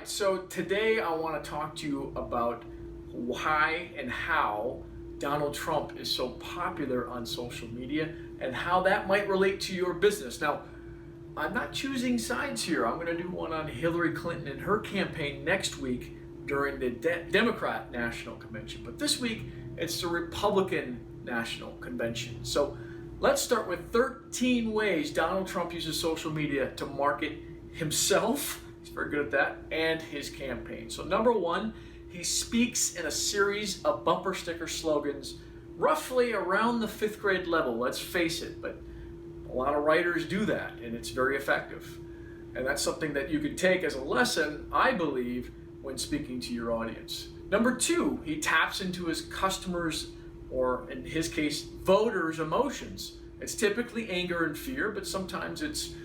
right, so today I want to talk to you about why and how Donald Trump is so popular on social media and how that might relate to your business. Now, I'm not choosing sides here. I'm going to do one on Hillary Clinton and her campaign next week during the Democrat National Convention. But this week, it's the Republican National Convention. So let's start with 13 ways Donald Trump uses social media to market himself. He's very good at that, and his campaign. So number one, he speaks in a series of bumper sticker slogans roughly around the 5th grade level, let's face it, but a lot of writers do that, and it's very effective. And that's something that you could take as a lesson, I believe, when speaking to your audience. Number two, he taps into his customers, or in his case, voters' emotions. It's typically anger and fear, but sometimes it's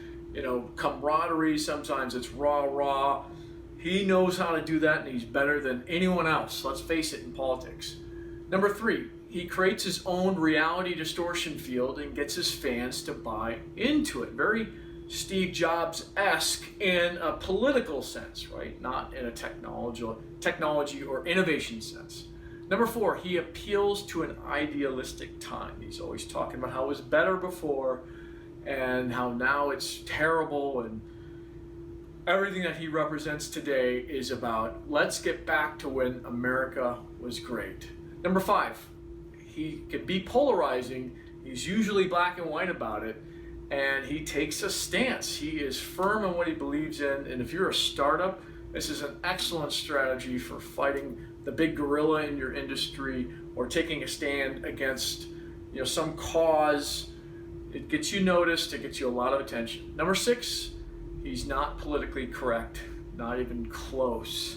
camaraderie, sometimes it's rah-rah. He knows how to do that, and he's better than anyone else, let's face it, in politics. Number three, he creates his own reality distortion field and gets his fans to buy into it. Very Steve Jobs-esque in a political sense, right? Not in a technology or innovation sense. Number four, he appeals to an idealistic time. He's always talking about how it was better before and how now it's terrible, and everything that he represents today is about let's get back to when America was great. Number five, he can be polarizing. He's usually black and white about it, and he takes a stance. He is firm in what he believes in, and if you're a startup, this is an excellent strategy for fighting the big gorilla in your industry or taking a stand against some cause. It gets you noticed, it gets you a lot of attention. Number six, he's not politically correct, not even close.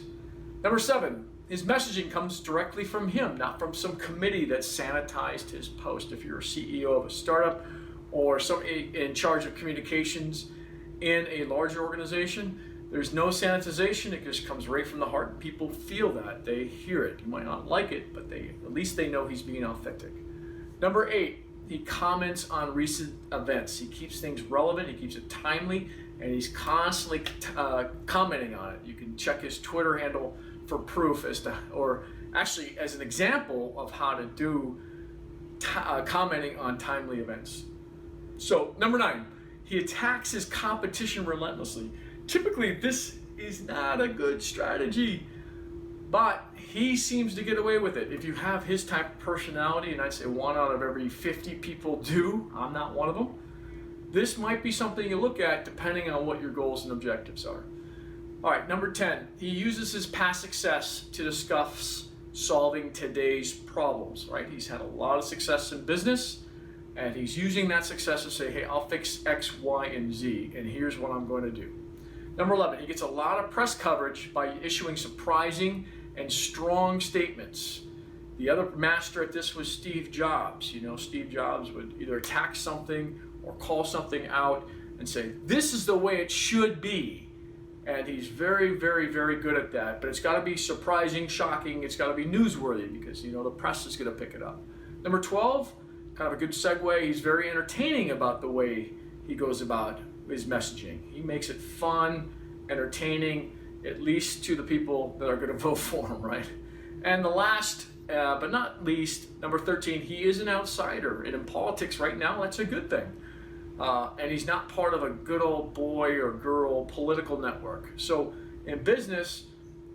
Number seven, his messaging comes directly from him, not from some committee that sanitized his post. If you're a CEO of a startup or somebody in charge of communications in a larger organization, there's no sanitization. It just comes right from the heart. People feel that. They hear it. You might not like it, but at least they know he's being authentic. Number eight, he comments on recent events. He keeps things relevant. He keeps it timely, and he's constantly commenting on it. You can check his Twitter handle for proof as an example of how to do commenting on timely events. So number nine, he attacks his competition relentlessly. Typically, this is not a good strategy, but he seems to get away with it. If you have his type of personality, and I'd say 1 out of every 50 people do, I'm not one of them, this might be something you look at depending on what your goals and objectives are. All right, number 10, he uses his past success to discuss solving today's problems, right? He's had a lot of success in business, and he's using that success to say, hey, I'll fix X, Y, and Z, and here's what I'm going to do. Number 11, he gets a lot of press coverage by issuing surprising and strong statements. The other master at this was Steve Jobs. Steve Jobs would either attack something or call something out and say, this is the way it should be. And he's very, very, very good at that. But it's got to be surprising, shocking. It's got to be newsworthy because, the press is going to pick it up. Number 12, kind of a good segue. He's very entertaining about the way he goes about his messaging. He makes it fun, entertaining, at least to the people that are going to vote for him, right? And the last, but not least, number 13, he is an outsider. And in politics right now, that's a good thing. And he's not part of a good old boy or girl political network. So in business,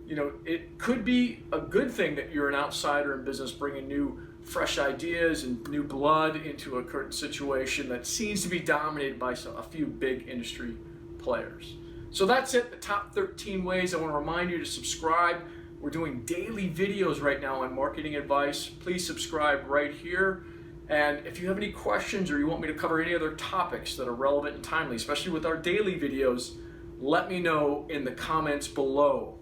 it could be a good thing that you're an outsider in business, bringing new, fresh ideas and new blood into a current situation that seems to be dominated by a few big industry players. So that's it, the top 13 ways. I want to remind you to subscribe. We're doing daily videos right now on marketing advice. Please subscribe right here. And if you have any questions or you want me to cover any other topics that are relevant and timely, especially with our daily videos, let me know in the comments below.